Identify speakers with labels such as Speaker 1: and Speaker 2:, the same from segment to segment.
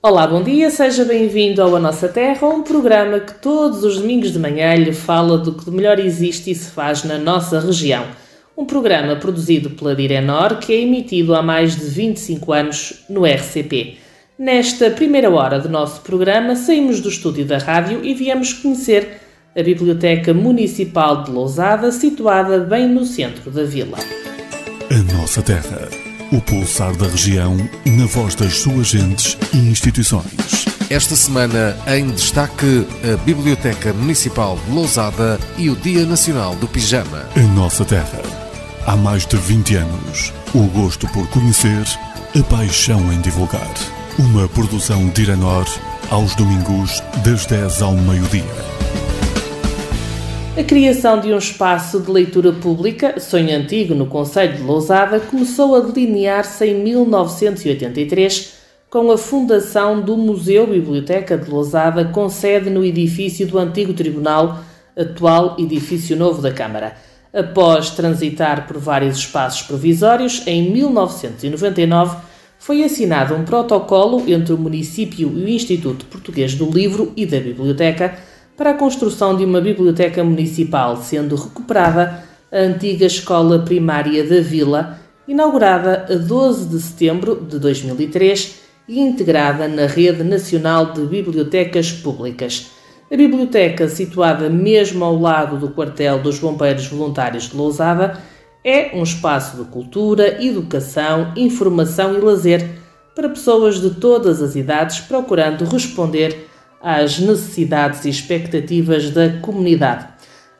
Speaker 1: Olá, bom dia, seja bem-vindo ao A Nossa Terra, um programa que todos os domingos de manhã lhe fala do que de melhor existe e se faz na nossa região. Um programa produzido pela Direnor que é emitido há mais de 25 anos no RCP. Nesta primeira hora do nosso programa, saímos do estúdio da rádio e viemos conhecer a Biblioteca Municipal de Lousada, situada bem no centro da vila.
Speaker 2: A Nossa Terra. O pulsar da região, na voz das suas gentes e instituições.
Speaker 3: Esta semana, em destaque, a Biblioteca Municipal de Lousada e o Dia Nacional do Pijama.
Speaker 2: A Nossa Terra. Há mais de 20 anos, o gosto por conhecer, a paixão em divulgar. Uma produção Direnor, aos domingos, das 10 ao meio-dia.
Speaker 1: A criação de um espaço de leitura pública, sonho antigo no concelho de Lousada, começou a delinear-se em 1983 com a fundação do Museu Biblioteca de Lousada, com sede no edifício do antigo Tribunal, atual edifício novo da Câmara. Após transitar por vários espaços provisórios, em 1999 foi assinado um protocolo entre o município e o Instituto Português do Livro e da Biblioteca para a construção de uma biblioteca municipal, sendo recuperada a antiga escola primária da vila, inaugurada a 12 de setembro de 2003 e integrada na Rede Nacional de Bibliotecas Públicas. A biblioteca, situada mesmo ao lado do quartel dos Bombeiros Voluntários de Lousada, é um espaço de cultura, educação, informação e lazer para pessoas de todas as idades, procurando responder às necessidades e expectativas da comunidade.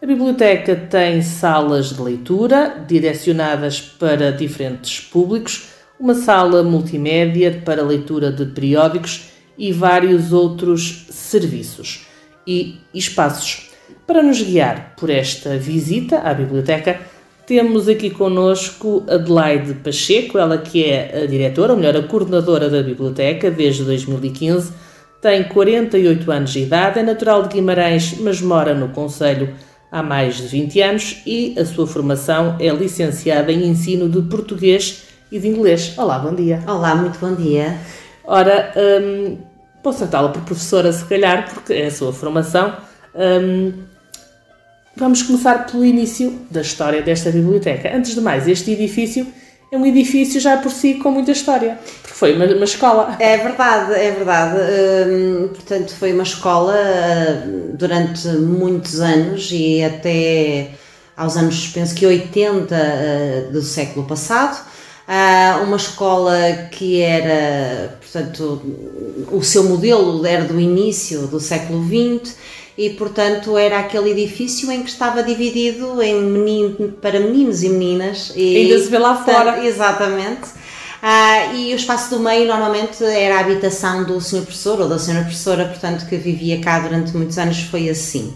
Speaker 1: A biblioteca tem salas de leitura direcionadas para diferentes públicos, uma sala multimédia para leitura de periódicos e vários outros serviços e espaços. Para nos guiar por esta visita à biblioteca, temos aqui connosco Adelaide Pacheco, ela que é a diretora, ou melhor, a coordenadora da biblioteca desde 2015, tem 48 anos de idade, é natural de Guimarães, mas mora no concelho há mais de 20 anos e a sua formação é licenciada em ensino de português e de inglês. Olá, bom dia.
Speaker 4: Olá, muito bom dia.
Speaker 1: Ora, posso tratá-la por professora se calhar, porque é a sua formação. Vamos começar pelo início da história desta biblioteca. Antes de mais, este edifício é um edifício já por si com muita história, porque foi uma escola.
Speaker 4: É verdade, é verdade. Portanto, foi uma escola durante muitos anos e até aos anos, penso que 80 do século passado. Uma escola que era, portanto, o seu modelo era do início do século XX e, portanto, era aquele edifício em que estava dividido para meninos e meninas. E,
Speaker 1: ainda se vê lá fora.
Speaker 4: Exatamente. E o espaço do meio normalmente era a habitação do senhor professor ou da senhora professora, portanto, que vivia cá durante muitos anos, foi assim.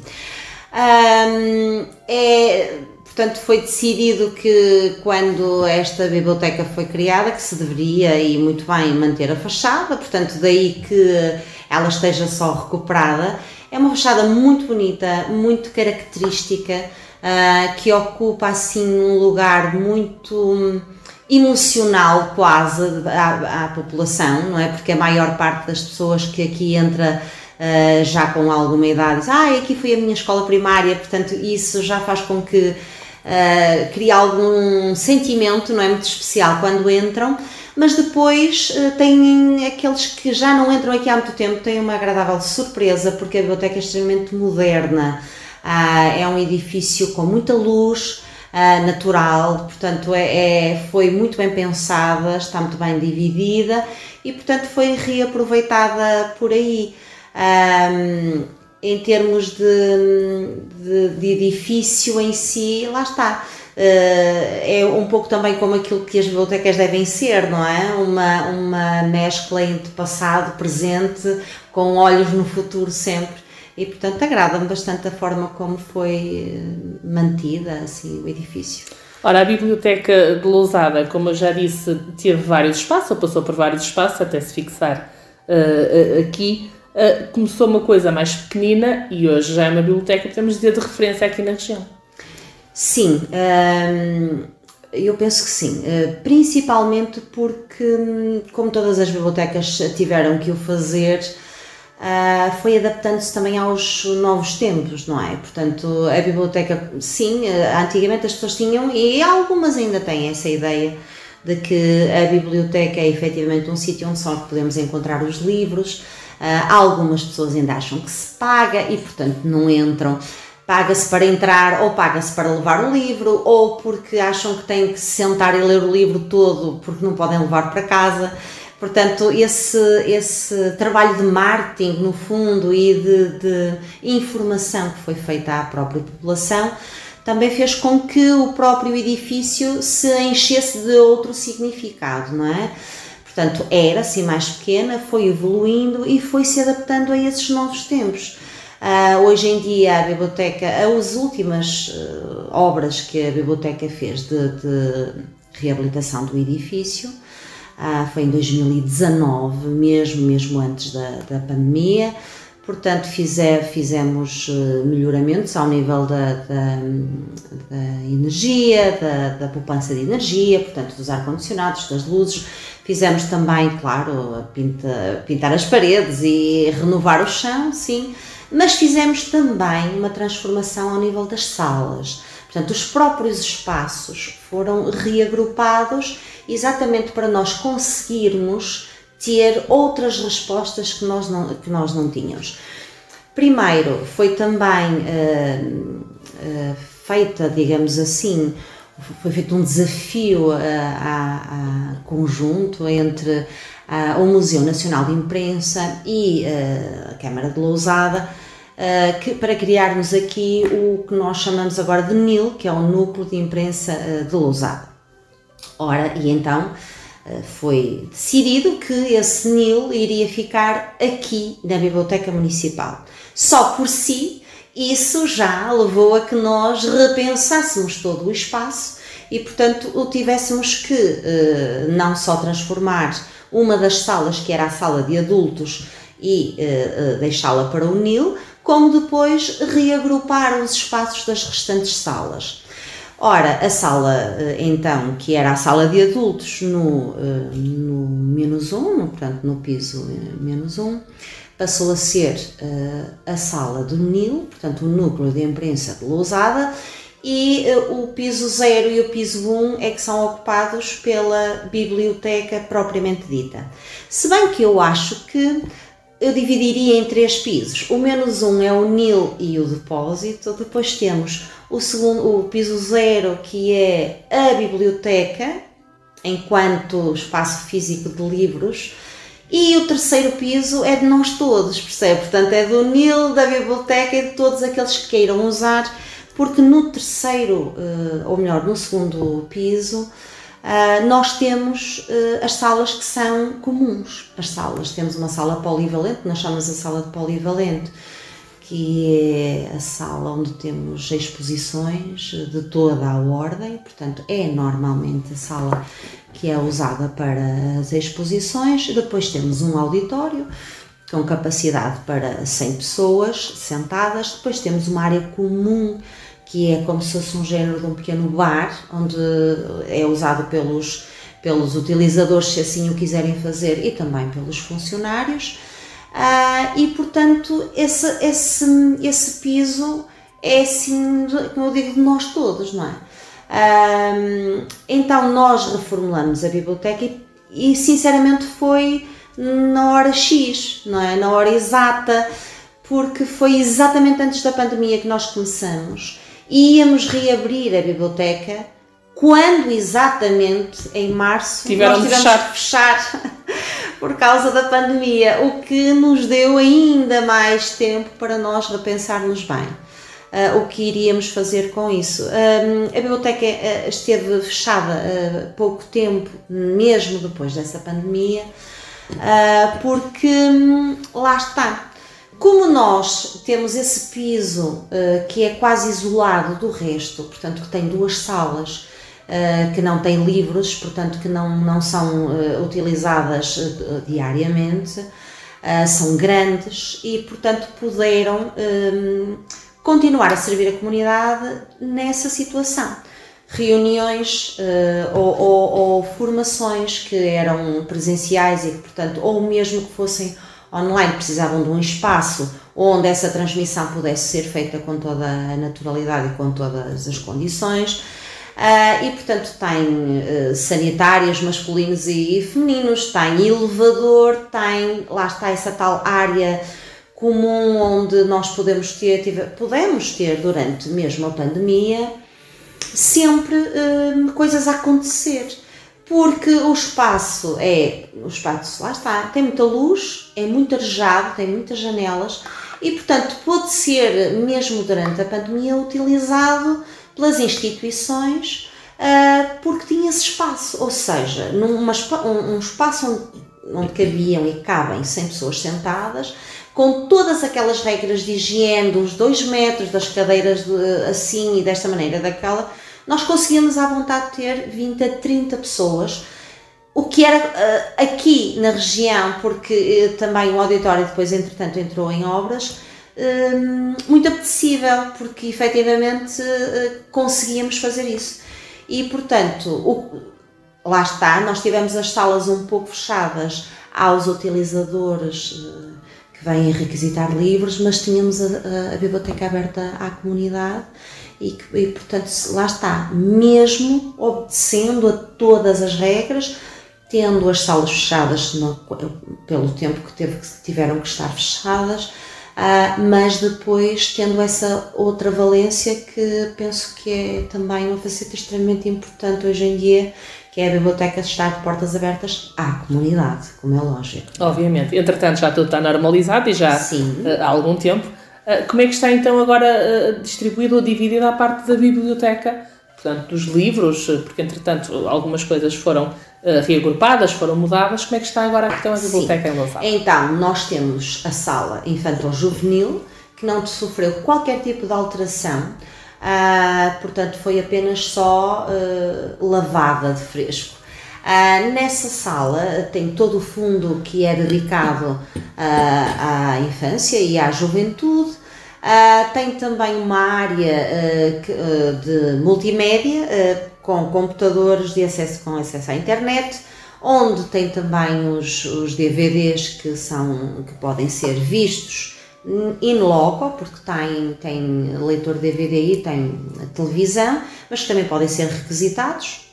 Speaker 4: Portanto, foi decidido que quando esta biblioteca foi criada, que se deveria, e muito bem, manter a fachada, portanto, daí que ela esteja só recuperada. É uma fachada muito bonita, muito característica, que ocupa assim um lugar muito emocional quase à população, não é? Porque a maior parte das pessoas que aqui entra já com alguma idade diz, aqui foi a minha escola primária, portanto isso já faz com que cria algum sentimento, não é, muito especial quando entram, mas depois têm aqueles que já não entram aqui há muito tempo, têm uma agradável surpresa porque a biblioteca é extremamente moderna, é um edifício com muita luz, natural, portanto foi muito bem pensada, está muito bem dividida e portanto foi reaproveitada por aí. Em termos de edifício em si, lá está, é um pouco também como aquilo que as bibliotecas devem ser, não é? Uma mescla entre passado, presente, com olhos no futuro sempre. E, portanto, agrada-me bastante a forma como foi mantida assim, o edifício.
Speaker 1: Ora, a Biblioteca de Lousada, como eu já disse, teve vários espaços, ou passou por vários espaços, até se fixar aqui. Começou uma coisa mais pequenina e hoje já é uma biblioteca, podemos dizer, de referência aqui na região.
Speaker 4: Sim, Eu penso que sim, principalmente porque, como todas as bibliotecas tiveram que o fazer, foi adaptando-se também aos novos tempos, não é? Portanto, a biblioteca, sim, antigamente as pessoas tinham, e algumas ainda têm essa ideia, de que a biblioteca é efetivamente um sítio onde só podemos encontrar os livros. Algumas pessoas ainda acham que se paga e, portanto, não entram. Paga-se para entrar ou paga-se para levar o livro, ou porque acham que têm que se sentar e ler o livro todo porque não podem levar para casa. Portanto, esse trabalho de marketing, no fundo, e de informação que foi feita à própria população, também fez com que o próprio edifício se enchesse de outro significado, não é? Portanto, era assim mais pequena, foi evoluindo e foi se adaptando a esses novos tempos. Hoje em dia a biblioteca, as últimas obras que a biblioteca fez de reabilitação do edifício, foi em 2019, mesmo antes da pandemia. Portanto, fizemos melhoramentos ao nível da energia, da poupança de energia, portanto, dos ar-condicionados, das luzes. Fizemos também, claro, pintar as paredes e renovar o chão, sim. Mas fizemos também uma transformação ao nível das salas. Portanto, os próprios espaços foram reagrupados exatamente para nós conseguirmos ter outras respostas que nós não tínhamos. Primeiro, foi também feita, digamos assim, foi feito um desafio conjunto entre o Museu Nacional de Imprensa e a Câmara de Lousada, para criarmos aqui o que nós chamamos agora de NIL, que é o Núcleo de Imprensa de Lousada. Ora, e então foi decidido que esse NIL iria ficar aqui na Biblioteca Municipal. Só por si, isso já levou a que nós repensássemos todo o espaço e, portanto, o tivéssemos que não só transformar uma das salas, que era a sala de adultos, e deixá-la para o NIL, como depois reagrupar os espaços das restantes salas. Ora, a sala, então, que era a sala de adultos no -1, portanto, no piso -1, passou a ser a sala do NIL, portanto, o Núcleo de Imprensa de Lousada, e o piso 0 e o piso 1 é que são ocupados pela biblioteca propriamente dita. Se bem que eu acho que eu dividiria em 3 pisos. O -1 é o NIL e o depósito, depois temos o piso 0, que é a biblioteca, enquanto espaço físico de livros, e o terceiro piso é de nós todos, percebe? Portanto, é do NIL, da biblioteca e de todos aqueles que queiram usar, porque no terceiro, ou melhor, no segundo piso, nós temos as salas que são comuns. As salas, temos uma sala polivalente, nós chamamos a sala de polivalente, que é a sala onde temos exposições de toda a ordem, portanto é normalmente a sala que é usada para as exposições. Depois temos um auditório com capacidade para 100 pessoas sentadas. Depois temos uma área comum, que é como se fosse um género de um pequeno bar, onde é usado pelos utilizadores, se assim o quiserem fazer, e também pelos funcionários. E, portanto, esse piso é, assim, como eu digo, de nós todos, não é? Então, nós reformulamos a biblioteca e, sinceramente, foi na hora X, não é? Na hora exata, porque foi exatamente antes da pandemia que nós começamos. Íamos reabrir a biblioteca quando exatamente em março
Speaker 1: tiveram
Speaker 4: nós
Speaker 1: de
Speaker 4: fechar por causa da pandemia, o que nos deu ainda mais tempo para nós repensarmos bem o que iríamos fazer com isso. A biblioteca esteve fechada pouco tempo, mesmo depois dessa pandemia, porque lá está. Como nós temos esse piso que é quase isolado do resto, portanto que tem 2 salas que não têm livros, portanto que não são utilizadas diariamente, são grandes e, portanto, puderam continuar a servir a comunidade nessa situação. reuniões ou formações que eram presenciais e que, portanto, ou mesmo que fossem online, precisavam de um espaço onde essa transmissão pudesse ser feita com toda a naturalidade e com todas as condições. E, portanto, tem sanitários masculinos e femininos, tem elevador, tem, lá está, essa tal área comum onde nós podemos ter durante mesmo a pandemia, sempre coisas a acontecer, porque o espaço lá está, tem muita luz, é muito arejado, tem muitas janelas e, portanto, pode ser, mesmo durante a pandemia, utilizado pelas instituições porque tinha esse espaço, ou seja, um espaço onde cabiam e cabem 100 pessoas sentadas, com todas aquelas regras de higiene, dos 2 metros, das cadeiras assim e desta maneira, daquela, nós conseguíamos à vontade ter 20 a 30 pessoas, o que era aqui na região, porque também o auditório depois entretanto entrou em obras, muito apetecível, porque efetivamente conseguíamos fazer isso. E portanto, lá está, nós tivemos as salas um pouco fechadas aos utilizadores que vêm requisitar livros, mas tínhamos a biblioteca aberta à comunidade e portanto, lá está, mesmo obedecendo a todas as regras, tendo as salas fechadas pelo tempo que tiveram que estar fechadas, mas depois tendo essa outra valência que penso que é também uma faceta extremamente importante hoje em dia, que é a biblioteca estar de portas abertas à comunidade, como é lógico.
Speaker 1: Obviamente. Entretanto, já tudo está normalizado e já há algum tempo. Como é que está então agora distribuído ou dividido a parte da biblioteca, portanto, dos livros, porque entretanto algumas coisas foram reagrupadas, foram mudadas. Como é que está agora então a biblioteca em Lousada?
Speaker 4: Então, nós temos a sala infantil-juvenil, que não sofreu qualquer tipo de alteração, portanto foi apenas só lavada de fresco. Nessa sala tem todo o fundo que é dedicado à infância e à juventude. Tem também uma área de multimédia com computadores com acesso à internet, onde tem também os DVDs que podem ser vistos in loco, porque tem leitor de DVD e tem televisão, mas que também podem ser requisitados.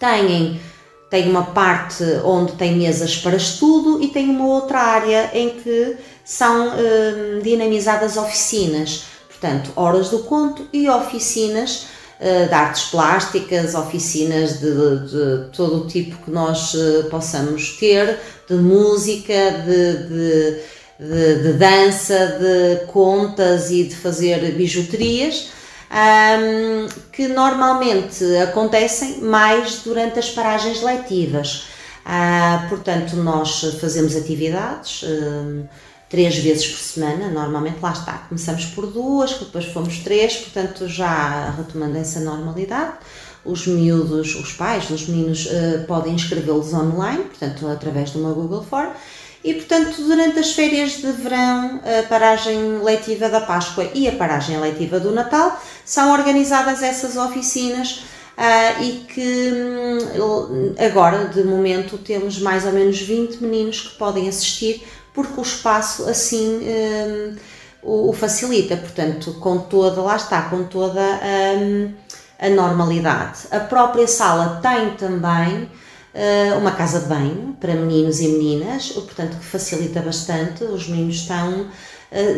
Speaker 4: Tem uma parte onde tem mesas para estudo e tem uma outra área em que são dinamizadas oficinas, portanto, horas do conto e oficinas de artes plásticas, oficinas de todo o tipo que nós possamos ter, de música, de dança, de contas e de fazer bijuterias, que normalmente acontecem mais durante as paragens letivas. Portanto, nós fazemos atividades 3 vezes por semana, normalmente, lá está, começamos por 2, depois fomos 3, portanto já retomando essa normalidade. Os miúdos, os pais dos meninos podem inscrevê-los online, portanto através de uma Google Form, e portanto durante as férias de verão, a paragem letiva da Páscoa e a paragem letiva do Natal, são organizadas essas oficinas e que agora, de momento, temos mais ou menos 20 meninos que podem assistir, porque o espaço assim o facilita, portanto, com toda a normalidade. A própria sala tem também uma casa de banho para meninos e meninas, portanto, que facilita bastante. Os meninos estão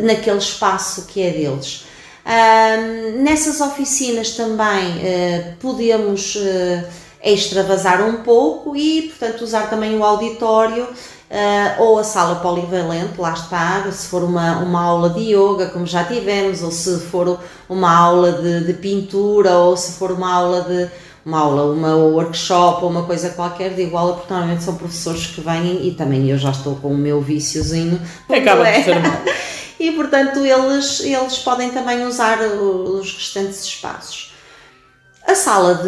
Speaker 4: naquele espaço que é deles. Nessas oficinas também podemos extravasar um pouco e, portanto, usar também o auditório ou a sala polivalente, lá está, se for uma aula de yoga, como já tivemos, ou se for uma aula de pintura, ou se for uma workshop ou uma coisa qualquer de igual, porque normalmente são professores que vêm e também eu já estou com o meu viciozinho.
Speaker 1: Acaba de ser mal.
Speaker 4: E portanto eles podem também usar os restantes espaços. A sala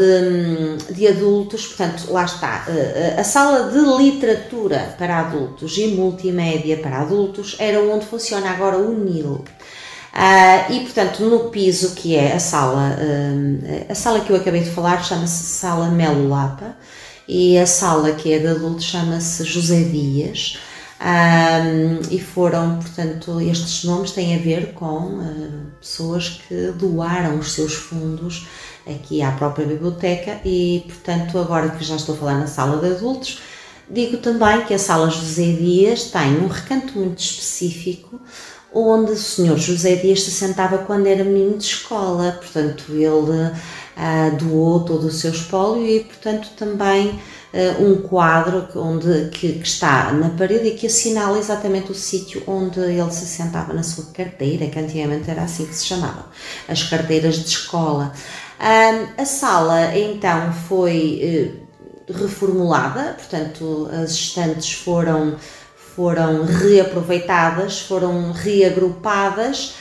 Speaker 4: de adultos, portanto, lá está, a sala de literatura para adultos e multimédia para adultos era onde funciona agora o NIL. E portanto no piso, que é a sala que eu acabei de falar, chama-se Sala Melo Lapa, e a sala que é de adultos chama-se José Dias. E foram, portanto, estes nomes têm a ver com pessoas que doaram os seus fundos aqui à própria biblioteca e, portanto, agora que já estou a falar na sala de adultos, digo também que a sala José Dias tem um recanto muito específico onde o Sr. José Dias se sentava quando era menino de escola, portanto, ele doou todo o seu espólio e, portanto, também um quadro que está na parede e que assinala exatamente o sítio onde ele se sentava na sua carteira, que antigamente era assim que se chamavam, as carteiras de escola. A sala então foi reformulada, portanto as estantes foram reaproveitadas, foram reagrupadas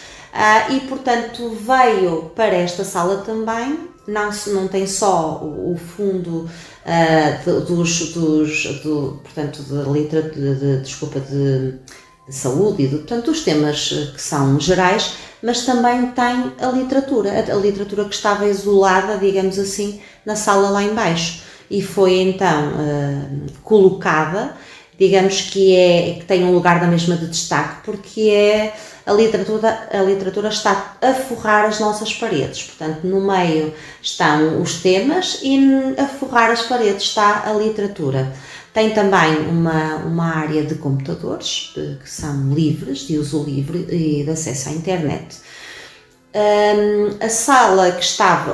Speaker 4: e portanto veio para esta sala também, não tem só o fundo portanto, de saúde e portanto, dos temas que são gerais, mas também tem a literatura que estava isolada, digamos assim, na sala lá em baixo e foi então colocada, digamos que tem um lugar da mesma de destaque, porque a literatura está a forrar as nossas paredes, portanto no meio estão os temas e a forrar as paredes está a literatura. Tem também uma área de computadores que são livres, de uso livre e de acesso à internet. A sala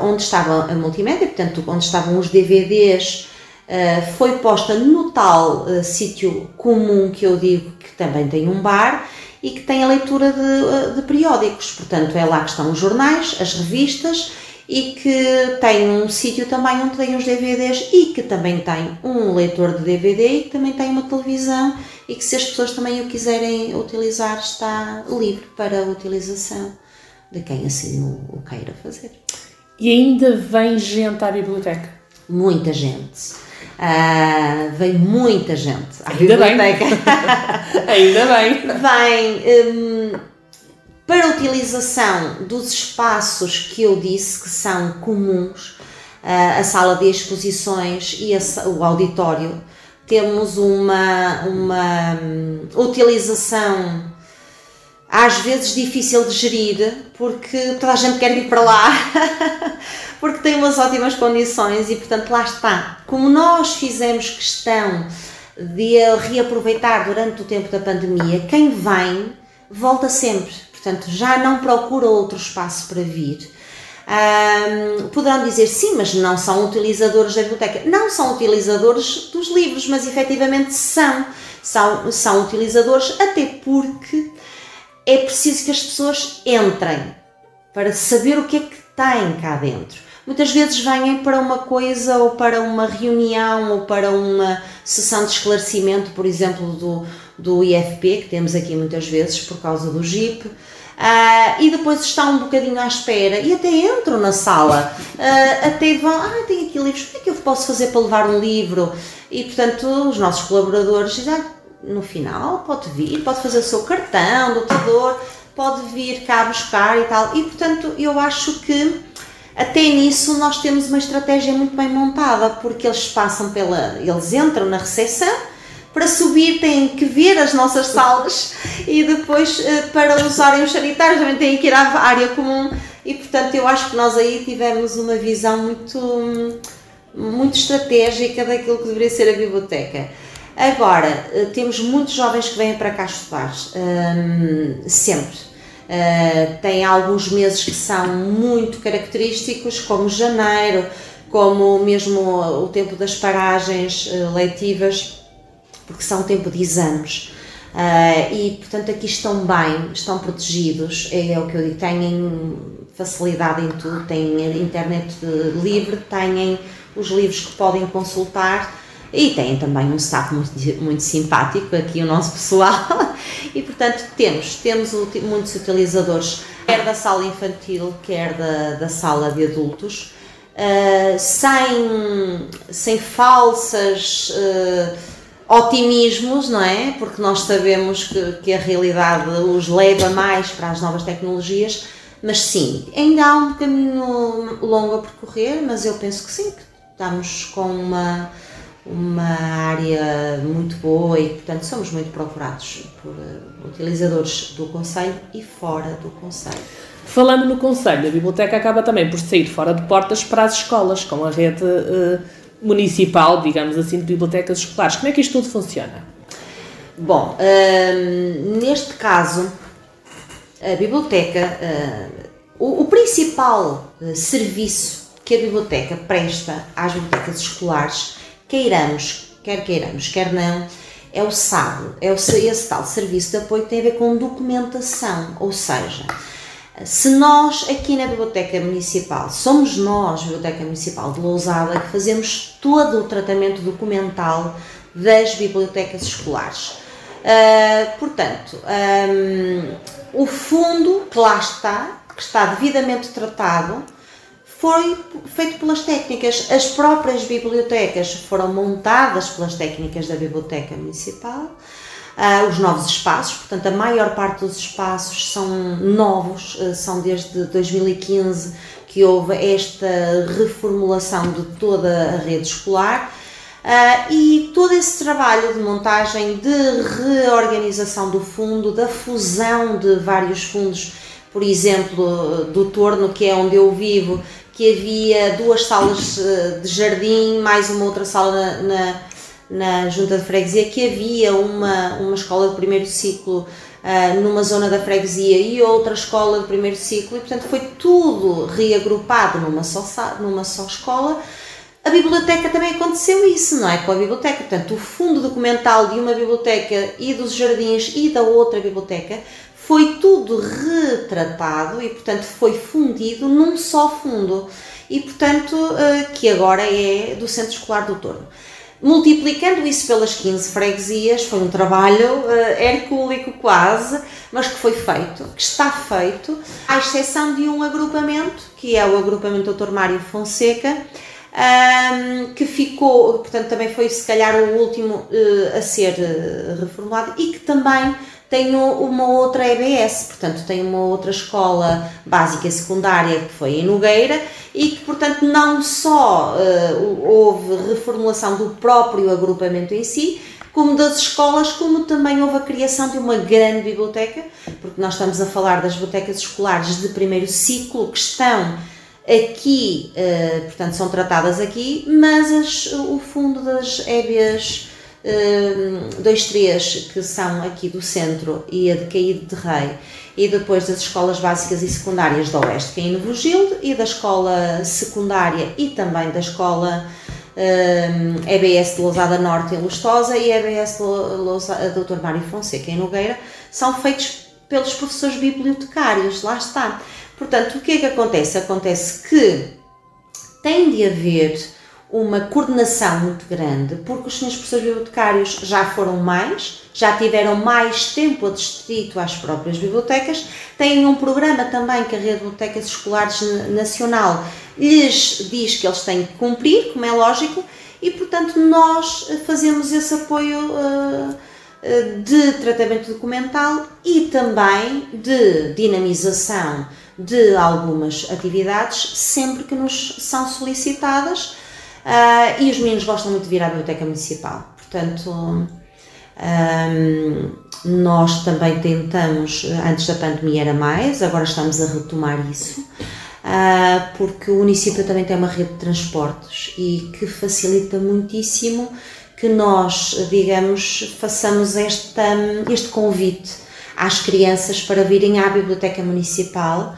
Speaker 4: onde estava a multimédia, portanto onde estavam os DVDs, foi posta no tal sítio comum que eu digo que também tem um bar e que tem a leitura de periódicos, portanto é lá que estão os jornais, as revistas e que tem um sítio também onde tem os DVDs e que também tem um leitor de DVD e que também tem uma televisão e que se as pessoas também o quiserem utilizar está livre para a utilização de quem assim o queira fazer.
Speaker 1: E ainda vem gente à biblioteca?
Speaker 4: Muita gente. Vem muita gente à
Speaker 1: Ainda
Speaker 4: biblioteca.
Speaker 1: Ainda bem.
Speaker 4: Vem para a utilização dos espaços que eu disse que são comuns, a sala de exposições e o auditório. Temos uma utilização às vezes difícil de gerir, porque toda a gente quer ir para lá, porque tem umas ótimas condições e, portanto, lá está. Como nós fizemos questão de reaproveitar durante o tempo da pandemia, quem vem volta sempre, portanto, já não procura outro espaço para vir. Poderão dizer, sim, mas não são utilizadores da biblioteca. Não são utilizadores dos livros, mas efetivamente são utilizadores, até porque é preciso que as pessoas entrem para saber o que é que tem cá dentro. Muitas vezes vêm para uma coisa ou para uma reunião ou para uma sessão de esclarecimento, por exemplo, do IFP, que temos aqui muitas vezes por causa do GIP, e depois estão um bocadinho à espera e até entram na sala, até vão, tenho aqui livros, como é que eu posso fazer para levar um livro? E, portanto, os nossos colaboradores dizem, no final pode vir, pode fazer o seu cartão, doutor, pode vir cá buscar e tal. E, portanto, eu acho que até nisso nós temos uma estratégia muito bem montada, porque eles entram na recepção, para subir têm que ver as nossas salas e depois para usarem os sanitários também têm que ir à área comum e, portanto, eu acho que nós aí tivemos uma visão muito estratégica daquilo que deveria ser a biblioteca. Agora, temos muitos jovens que vêm para cá estudar, sempre. Tem alguns meses que são muito característicos, como janeiro, como mesmo o tempo das paragens letivas, porque são tempo de exames. E, portanto, aqui estão bem, estão protegidos, é o que eu digo, têm facilidade em tudo, têm a internet livre, têm os livros que podem consultar, e têm também um staff muito simpático, aqui o nosso pessoal, e portanto temos muitos utilizadores, quer da sala infantil, quer da sala de adultos, sem falsas otimismos, não é? Porque nós sabemos que a realidade os leva mais para as novas tecnologias, mas sim, ainda há um caminho longo a percorrer, mas eu penso que sim, que estamos com uma área muito boa e, portanto, somos muito procurados por utilizadores do concelho e fora do concelho.
Speaker 1: Falando no concelho, a biblioteca acaba também por sair fora de portas para as escolas, com a rede municipal, digamos assim, de bibliotecas escolares. Como é que isto tudo funciona?
Speaker 4: Bom, neste caso, a biblioteca, o principal serviço que a biblioteca presta às bibliotecas escolares, quer queiramos, quer não, é o SAD, esse tal serviço de apoio que tem a ver com documentação, ou seja, se nós aqui na Biblioteca Municipal, somos nós, Biblioteca Municipal de Lousada, que fazemos todo o tratamento documental das bibliotecas escolares. Portanto, o fundo que lá está, que está devidamente tratado, foi feito pelas técnicas. As próprias bibliotecas foram montadas pelas técnicas da Biblioteca Municipal. Os novos espaços, portanto a maior parte dos espaços são novos, são desde 2015 que houve esta reformulação de toda a rede escolar e todo esse trabalho de montagem, de reorganização do fundo, da fusão de vários fundos, por exemplo do Torno, que é onde eu vivo, que havia 2 salas de jardim, mais uma outra sala na Junta de Freguesia, que havia uma escola de primeiro ciclo numa zona da freguesia e outra escola de primeiro ciclo, e portanto foi tudo reagrupado numa só escola. A biblioteca também aconteceu isso, não é? Com a biblioteca, portanto o fundo documental de uma biblioteca e dos jardins e da outra biblioteca foi tudo retratado e portanto foi fundido num só fundo, e portanto que agora é do Centro Escolar do Torno. Multiplicando isso pelas 15 freguesias, foi um trabalho hercúleo quase, mas que foi feito, que está feito, à exceção de um agrupamento, que é o agrupamento Dr. Mário Fonseca, que ficou, portanto também foi se calhar o último a ser reformulado, e que também tem uma outra EBS, portanto tem uma outra escola básica e secundária que foi em Nogueira, e que portanto não só houve reformulação do próprio agrupamento em si, como das escolas, como também houve a criação de uma grande biblioteca, porque nós estamos a falar das bibliotecas escolares de primeiro ciclo que estão aqui, portanto são tratadas aqui, mas o fundo das EBS 2-3, que são aqui do centro, e a de Caído de Rei, e depois das escolas básicas e secundárias do Oeste, que é em Novogilde, e da escola secundária e também da escola EBS de Lousada Norte em Lustosa e EBS de Dr. Mário Fonseca em Nogueira, são feitos pelos professores bibliotecários, lá está. Portanto, o que é que acontece? Acontece que tem de haver uma coordenação muito grande, porque os senhores professores bibliotecários já foram mais, já tiveram mais tempo adstrito às próprias bibliotecas, têm um programa também que a Rede de Bibliotecas Escolares Nacional lhes diz que eles têm que cumprir, como é lógico, e portanto nós fazemos esse apoio de tratamento documental e também de dinamização de algumas atividades sempre que nos são solicitadas. E os meninos gostam muito de vir à Biblioteca Municipal, portanto nós também tentamos, antes da pandemia era mais, agora estamos a retomar isso, porque o município também tem uma rede de transportes e que facilita muitíssimo que nós, digamos, façamos este convite às crianças para virem à Biblioteca Municipal,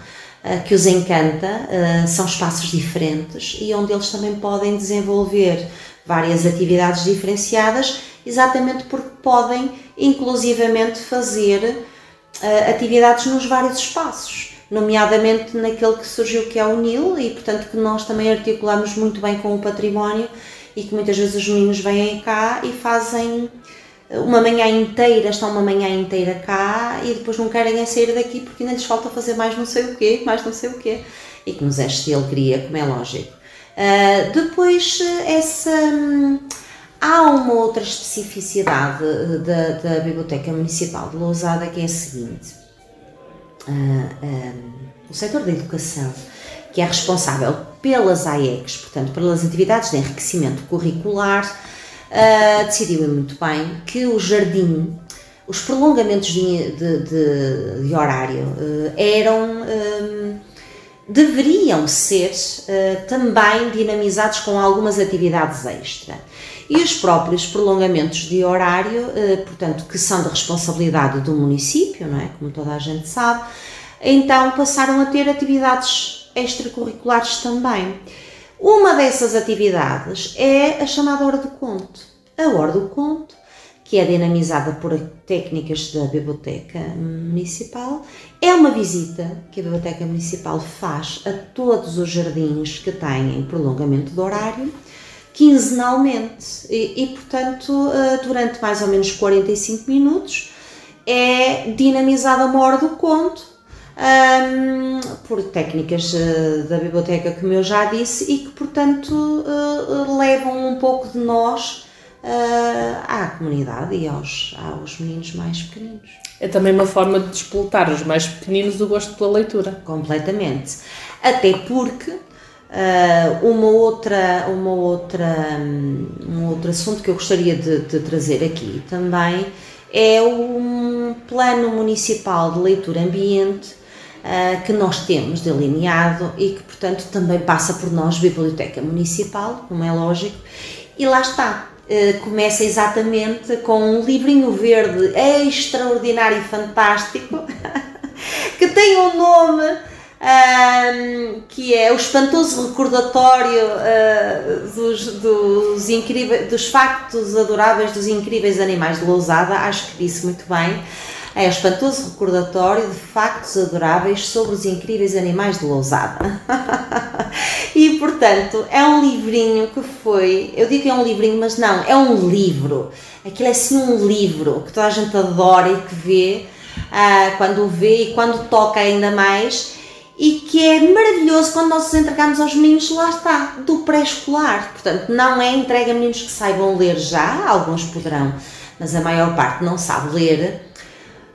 Speaker 4: que os encanta. São espaços diferentes e onde eles também podem desenvolver várias atividades diferenciadas, exatamente porque podem inclusivamente fazer atividades nos vários espaços, nomeadamente naquele que surgiu, que é o NIL, e portanto que nós também articulamos muito bem com o património, e que muitas vezes os meninos vêm cá e fazem uma manhã inteira, estão uma manhã inteira cá e depois não querem é sair daqui porque ainda lhes falta fazer mais não sei o quê, e que nos enche de alegria, como é lógico. Depois Há uma outra especificidade da Biblioteca Municipal de Lousada, que é a seguinte: o setor da educação, que é responsável pelas AECs, portanto pelas atividades de enriquecimento curricular, decidiu muito bem que o jardim, os prolongamentos de horário deveriam ser também dinamizados com algumas atividades extra. E os próprios prolongamentos de horário, portanto, que são da responsabilidade do município, não é? Como toda a gente sabe, então passaram a ter atividades extracurriculares também. Uma dessas atividades é a chamada Hora do Conto. A Hora do Conto, que é dinamizada por técnicas da Biblioteca Municipal, é uma visita que a Biblioteca Municipal faz a todos os jardins que têm prolongamento de horário, quinzenalmente, e portanto, durante mais ou menos 45 minutos, é dinamizada uma Hora do Conto, por técnicas da biblioteca, como eu já disse, e que portanto levam um pouco de nós à comunidade e aos meninos mais pequeninos.
Speaker 1: É também uma forma de despoletar os mais pequeninos o gosto pela leitura.
Speaker 4: Completamente. Até porque um outro assunto que eu gostaria de trazer aqui também é um plano municipal de leitura ambiente que nós temos delineado e que, portanto, também passa por nós, Biblioteca Municipal, como é lógico, e lá está. Começa exatamente com um livrinho verde extraordinário e fantástico, que tem um nome que é o espantoso recordatório dos factos adoráveis dos incríveis animais de Lousada. Acho que disse muito bem. É o espantoso recordatório de factos adoráveis sobre os incríveis animais de Lousada. E, portanto, é um livrinho que foi... Eu digo que é um livrinho, mas não, é um livro. Aquilo é assim um livro que toda a gente adora e que vê, quando o vê e quando toca ainda mais, e que é maravilhoso quando nós os entregamos aos meninos, lá está, do pré-escolar. Portanto, não é entregue a meninos que saibam ler já, alguns poderão, mas a maior parte não sabe ler,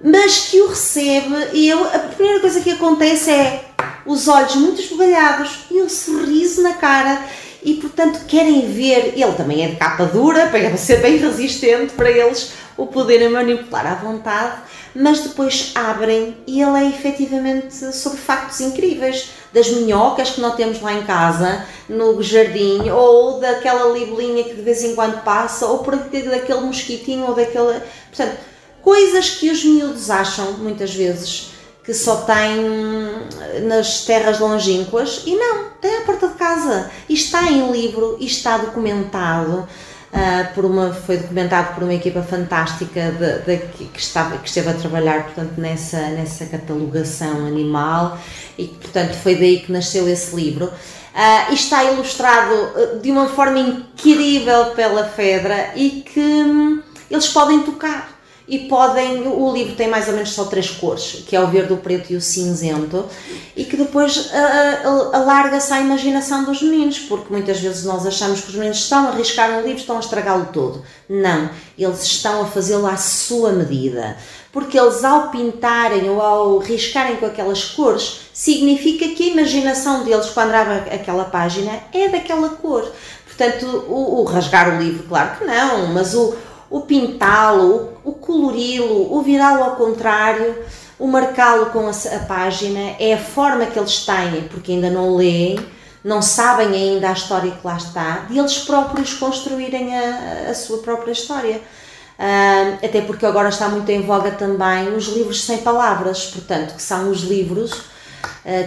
Speaker 4: mas que o recebe, e a primeira coisa que acontece é os olhos muito esbugalhados e um sorriso na cara, e portanto querem ver. Ele também é de capa dura, para ser bem resistente, para eles o poderem manipular à vontade, mas depois abrem e ele é efetivamente sobre factos incríveis, das minhocas que nós temos lá em casa, no jardim, ou daquela libelinha que de vez em quando passa, ou por daquele mosquitinho, ou daquele... Portanto, coisas que os miúdos acham, muitas vezes, que só têm nas terras longínquas, e não, tem à porta de casa. E está em livro, e está documentado, foi documentado por uma equipa fantástica que esteve a trabalhar, portanto, nessa catalogação animal, e portanto foi daí que nasceu esse livro. E está ilustrado de uma forma incrível pela Fedra, e que eles podem tocar. E o livro tem mais ou menos só 3 cores, que é o verde, o preto e o cinzento, e que depois alarga-se à imaginação dos meninos, porque muitas vezes nós achamos que os meninos estão a riscar um livro, estão a estragá-lo todo. Não, eles estão a fazê-lo à sua medida, porque eles, ao pintarem ou ao riscarem com aquelas cores, significa que a imaginação deles, quando abre aquela página, é daquela cor. Portanto, o rasgar o livro, claro que não, mas o pintá-lo, o colori-lo, o virá-lo ao contrário, o marcá-lo com a página, é a forma que eles têm, porque ainda não leem, não sabem ainda a história que lá está, de eles próprios construírem a sua própria história. Até porque agora está muito em voga também os livros sem palavras, portanto, que são os livros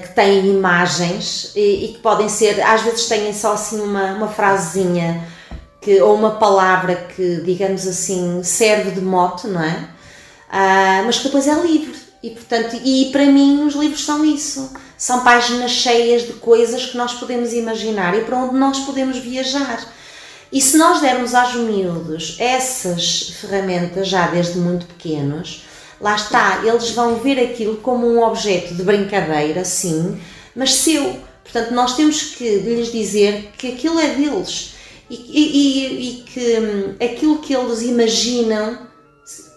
Speaker 4: que têm imagens e que podem ser, às vezes têm só assim uma frasezinha, ou uma palavra que, digamos assim, serve de mote, não é? Mas que depois é livre. E, portanto, para mim os livros são isso. São páginas cheias de coisas que nós podemos imaginar e para onde nós podemos viajar. E se nós dermos aos miúdos essas ferramentas já desde muito pequenos, lá está, eles vão ver aquilo como um objeto de brincadeira, sim, mas seu. Portanto, nós temos que lhes dizer que aquilo é deles. e que aquilo que eles imaginam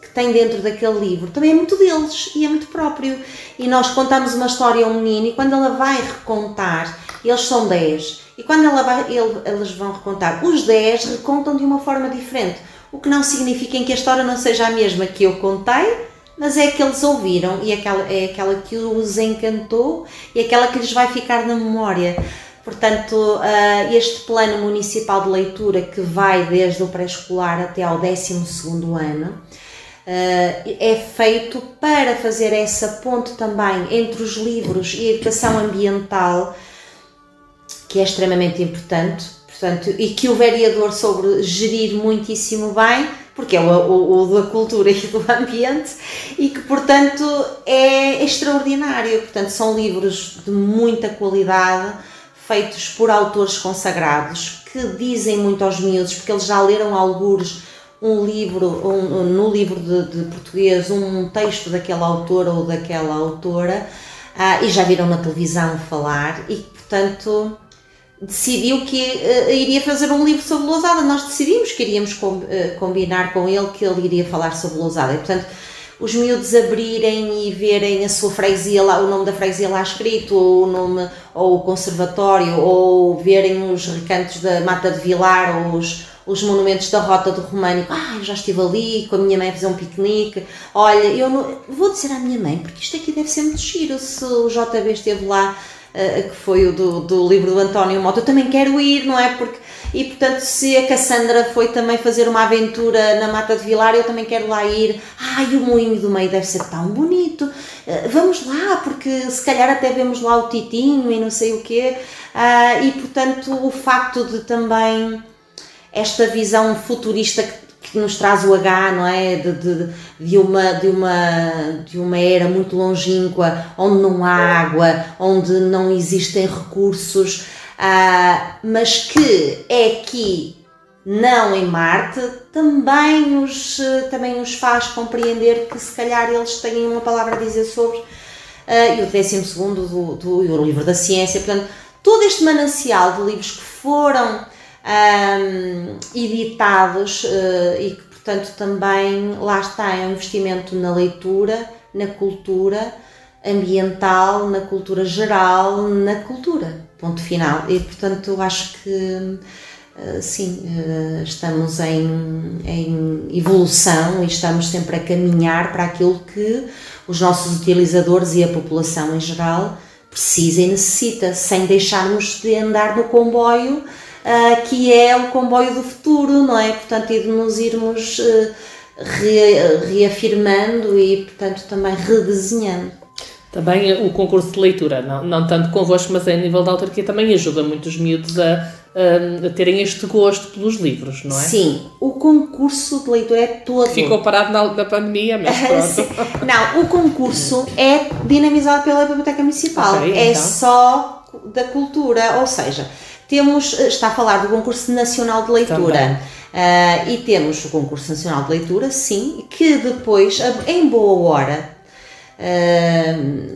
Speaker 4: que tem dentro daquele livro também é muito deles e é muito próprio. E nós contamos uma história a um menino e quando ela vai recontar, eles são 10, e quando eles vão recontar, os 10 recontam de uma forma diferente, o que não significa que a história não seja a mesma que eu contei, mas é que eles ouviram e é aquela que os encantou e aquela que lhes vai ficar na memória. Portanto, este plano municipal de leitura que vai desde o pré-escolar até ao 12º ano, é feito para fazer essa ponte também entre os livros e a educação ambiental, que é extremamente importante, portanto, e que o vereador soube gerir muitíssimo bem, porque é o da cultura e do ambiente, e que, portanto, é extraordinário. Portanto, são livros de muita qualidade, feitos por autores consagrados, que dizem muito aos miúdos, porque eles já leram algures no livro de português, um texto daquele autor ou daquela autora, e já viram na televisão falar, e, portanto, decidiu que iria fazer um livro sobre Lousada. Nós decidimos que iríamos combinar com ele que ele iria falar sobre Lousada, e, portanto, os miúdos abrirem e verem a sua freguesia lá, o nome da freguesia lá escrito, ou o conservatório, ou verem os recantos da Mata de Vilar, ou os monumentos da Rota do Românico. Eu já estive ali com a minha mãe a fazer um piquenique. Olha, eu não vou dizer à minha mãe, porque isto aqui deve ser muito giro, se o JB esteve lá, que foi o do livro do António Mota, eu também quero ir, não é? E, portanto, se a Cassandra foi também fazer uma aventura na Mata de Vilar, eu também quero lá ir. E o Moinho do Meio deve ser tão bonito. Vamos lá, porque se calhar até vemos lá o Titinho e não sei o quê. E, portanto, o facto de também esta visão futurista que nos traz o H, não é? De uma era muito longínqua, onde não há água, onde não existem recursos, mas que é aqui, não em Marte, também nos faz compreender que se calhar eles têm uma palavra a dizer sobre, e o 12º do livro da ciência. Portanto, todo este manancial de livros que foram editados, e que, portanto, também lá está, é um investimento na leitura, na cultura ambiental, na cultura geral, na cultura, ponto final. E, portanto, acho que sim, estamos em evolução e estamos sempre a caminhar para aquilo que os nossos utilizadores e a população em geral precisa e necessita, sem deixarmos de andar no comboio, que é o comboio do futuro, não é? Portanto, e de nos irmos reafirmando e, portanto, também redesenhando.
Speaker 1: Também o concurso de leitura, não tanto convosco, mas a nível da autarquia, também ajuda muito os miúdos a terem este gosto pelos livros, não é?
Speaker 4: Sim, o concurso de leitura é todo...
Speaker 1: Ficou parado na pandemia, mas pronto.
Speaker 4: Não, o concurso é dinamizado pela Biblioteca Municipal, então. É só da cultura, ou seja, está a falar do concurso nacional de leitura, e temos o concurso nacional de leitura, sim, que depois, em boa hora,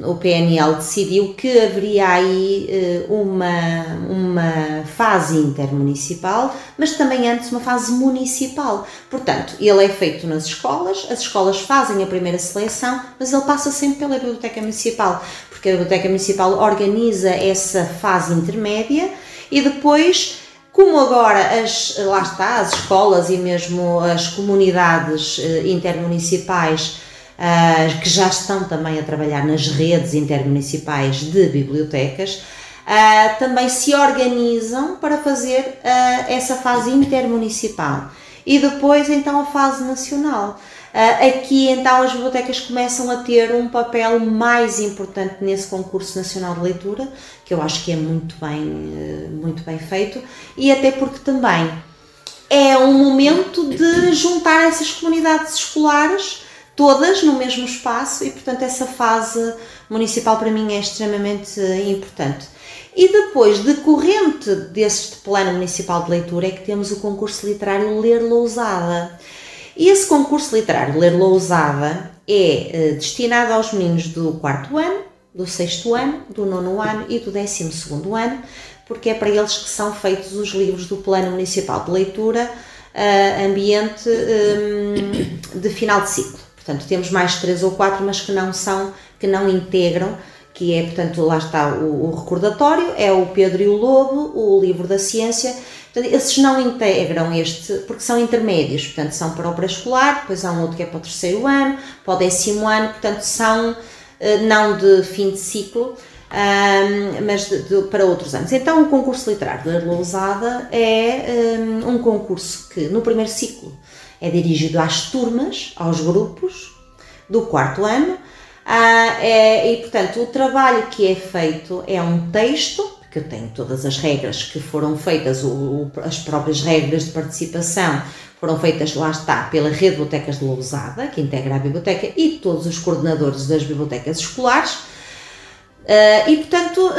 Speaker 4: o PNL decidiu que haveria aí uma fase intermunicipal, mas também antes uma fase municipal. Portanto, ele é feito nas escolas, as escolas fazem a primeira seleção, mas ele passa sempre pela Biblioteca Municipal, porque a Biblioteca Municipal organiza essa fase intermédia e depois, como agora as escolas e mesmo as comunidades intermunicipais que já estão também a trabalhar nas redes intermunicipais de bibliotecas, também se organizam para fazer essa fase intermunicipal e depois então a fase nacional. Aqui então as bibliotecas começam a ter um papel mais importante nesse concurso nacional de leitura, que eu acho que é muito bem feito, e até porque também é um momento de juntar essas comunidades escolares todas no mesmo espaço e, portanto, essa fase municipal para mim é extremamente importante. E depois, decorrente deste plano municipal de leitura, é que temos o concurso literário Ler Lousada. E esse concurso literário Ler Lousada é destinado aos meninos do 4º ano, do 6º ano, do 9º ano e do 12º ano, porque é para eles que são feitos os livros do Plano Municipal de Leitura, ambiente de final de ciclo. Portanto, temos mais 3 ou 4, mas que não integram, que é, portanto, lá está o recordatório, é o Pedro e o Lobo, o livro da ciência. Portanto, esses não integram porque são intermédios, portanto, são para o pré-escolar, depois há um outro que é para o 3º ano, para o 10º ano, portanto, são não de fim de ciclo, mas para outros anos. Então, o concurso literário da Lousada é um concurso que, no primeiro ciclo, é dirigido às turmas, aos grupos do 4º ano, e, portanto, o trabalho que é feito é um texto, que tem todas as regras que foram feitas, as próprias regras de participação foram feitas, lá está, pela Rede de Bibliotecas de Lousada, que integra a biblioteca, e todos os coordenadores das bibliotecas escolares, e, portanto,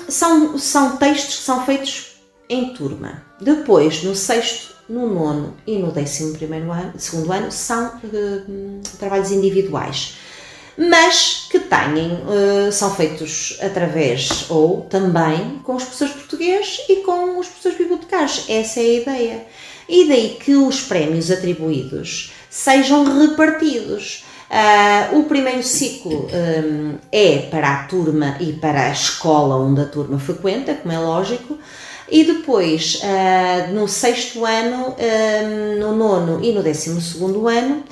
Speaker 4: são textos que são feitos em turma. Depois, no 6º, no 9º e no 2º ano, são trabalhos individuais, mas que são feitos através ou também com os professores portugueses e com os professores bibliotecários. Essa é a ideia. E daí que os prémios atribuídos sejam repartidos. O primeiro ciclo é para a turma e para a escola onde a turma frequenta, como é lógico, e depois, no 6º ano, no 9º e no 12º ano,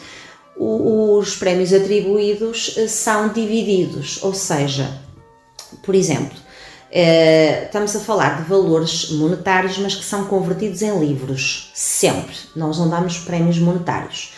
Speaker 4: os prémios atribuídos são divididos, ou seja, por exemplo, estamos a falar de valores monetários, mas que são convertidos em livros, sempre. Nós não damos prémios monetários.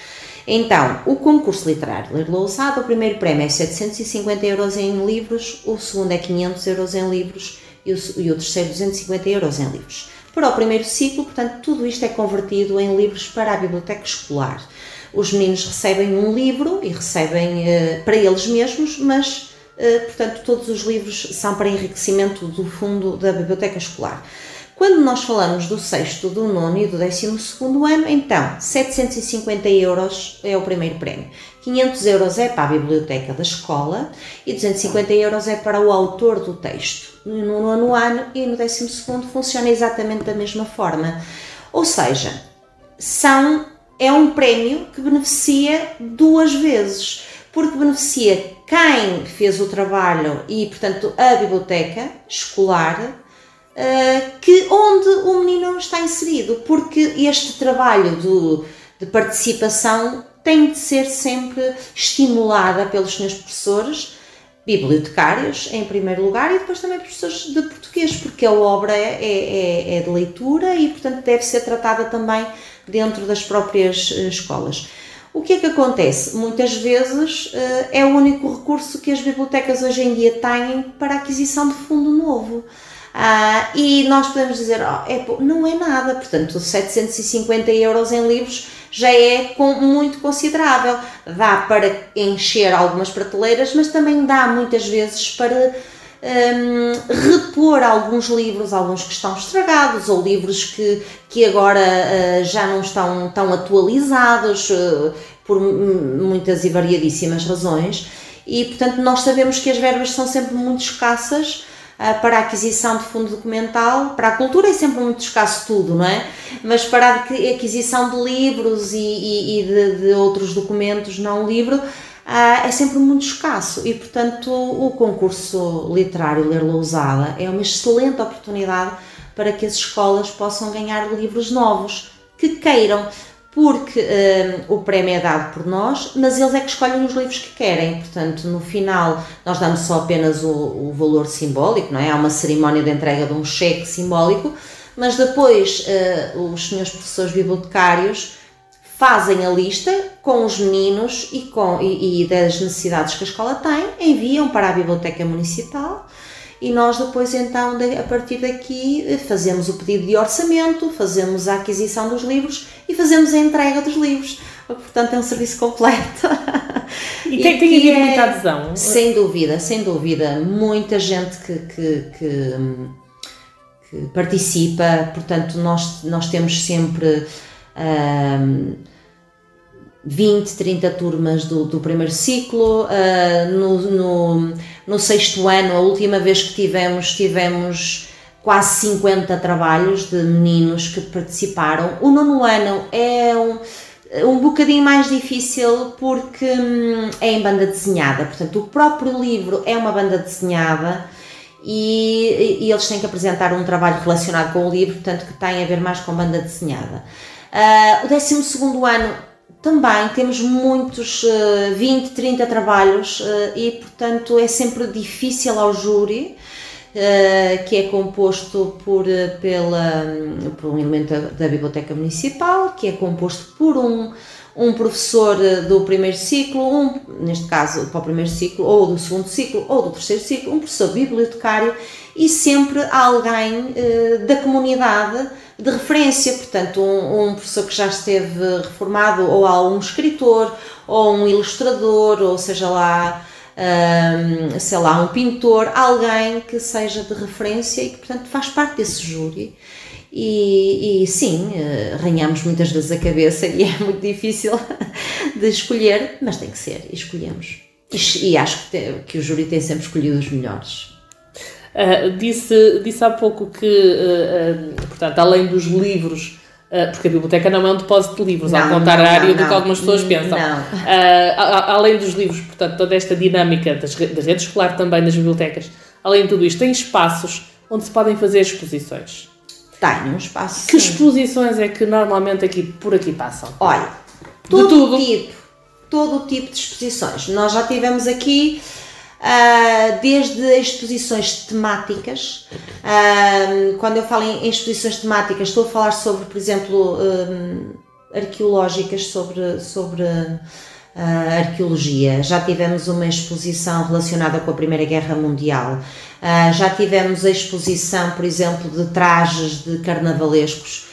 Speaker 4: Então, o concurso literário Ler Lousada, o primeiro prémio é 750 euros em livros, o segundo é 500 euros em livros e o terceiro 250 euros em livros. Para o primeiro ciclo, portanto, tudo isto é convertido em livros para a biblioteca escolar. Os meninos recebem um livro e recebem para eles mesmos, mas, portanto, todos os livros são para enriquecimento do fundo da biblioteca escolar. Quando nós falamos do 6º, do 9º e do 12º ano, então, 750 euros é o primeiro prémio, 500 euros é para a biblioteca da escola e 250 euros é para o autor do texto. No 9º ano e no 12º funciona exatamente da mesma forma. Ou seja, é um prémio que beneficia duas vezes, porque beneficia quem fez o trabalho e, portanto, a biblioteca escolar, onde o menino está inserido, porque este trabalho de participação tem de ser sempre estimulada pelos senhores professores, bibliotecários em primeiro lugar e depois também professores de português, porque a obra é de leitura e, portanto, deve ser tratada também dentro das próprias escolas. O que é que acontece? Muitas vezes é o único recurso que as bibliotecas hoje em dia têm para a aquisição de fundo novo. E nós podemos dizer, não é nada, portanto 750 euros em livros já é muito considerável, dá para encher algumas prateleiras, mas também dá muitas vezes para repor alguns livros, alguns que estão estragados ou livros que agora já não estão tão atualizados por muitas e variadíssimas razões e, portanto, nós sabemos que as verbas são sempre muito escassas para a aquisição de fundo documental. Para a cultura é sempre muito escasso tudo, não é? Mas para a aquisição de livros e de outros documentos não livro, é sempre muito escasso e, portanto, o concurso literário Ler Lousada é uma excelente oportunidade para que as escolas possam ganhar livros novos que queiram, porque o prémio é dado por nós, mas eles é que escolhem os livros que querem. Portanto, no final, nós damos só apenas o valor simbólico, não é? Há uma cerimónia de entrega de um cheque simbólico, mas depois os senhores professores bibliotecários fazem a lista com os meninos e das necessidades que a escola tem, enviam para a Biblioteca Municipal e nós depois, então, a partir daqui, fazemos o pedido de orçamento, fazemos a aquisição dos livros e fazemos a entrega dos livros. Portanto, é um serviço completo.
Speaker 1: E tem havido muita adesão?
Speaker 4: Sem dúvida. Muita gente que participa. Portanto, nós temos sempre 20, 30 turmas do primeiro ciclo. No 6º ano, a última vez que tivemos quase 50 trabalhos de meninos que participaram. O 9º ano é um bocadinho mais difícil porque é em banda desenhada, portanto o próprio livro é uma banda desenhada e eles têm que apresentar um trabalho relacionado com o livro, portanto que tem a ver mais com banda desenhada. O 12º ano também temos muitos, 20, 30 trabalhos e portanto é sempre difícil ao júri, que é composto por um elemento da Biblioteca Municipal, que é composto por um professor do primeiro ciclo, neste caso para o primeiro ciclo, ou do segundo ciclo, ou do terceiro ciclo, um professor bibliotecário e sempre alguém da comunidade de referência, portanto um professor que já esteve reformado, ou algum escritor, ou um ilustrador, ou seja lá, sei lá, um pintor, alguém que seja de referência e que portanto faz parte desse júri. E sim, arranhamos muitas vezes a cabeça e é muito difícil de escolher, mas tem que ser, e escolhemos. E acho que o júri tem sempre escolhido os melhores.
Speaker 1: Disse há pouco que, portanto, além dos livros, porque a biblioteca não é um depósito de livros, ao contrário do que algumas pessoas pensam. Além dos livros, portanto, toda esta dinâmica da rede escolar também nas bibliotecas, além de tudo isto, tem espaços onde se podem fazer exposições.
Speaker 4: Tem um espaço.
Speaker 1: Que exposições é que normalmente por aqui passam?
Speaker 4: Olha, todo o tipo de exposições. Nós já tivemos aqui desde exposições temáticas. Quando eu falo em exposições temáticas, estou a falar sobre, por exemplo, arqueológicas, sobre arqueologia. Já tivemos uma exposição relacionada com a Primeira Guerra Mundial. Já tivemos a exposição, por exemplo, de trajes de carnavalescos.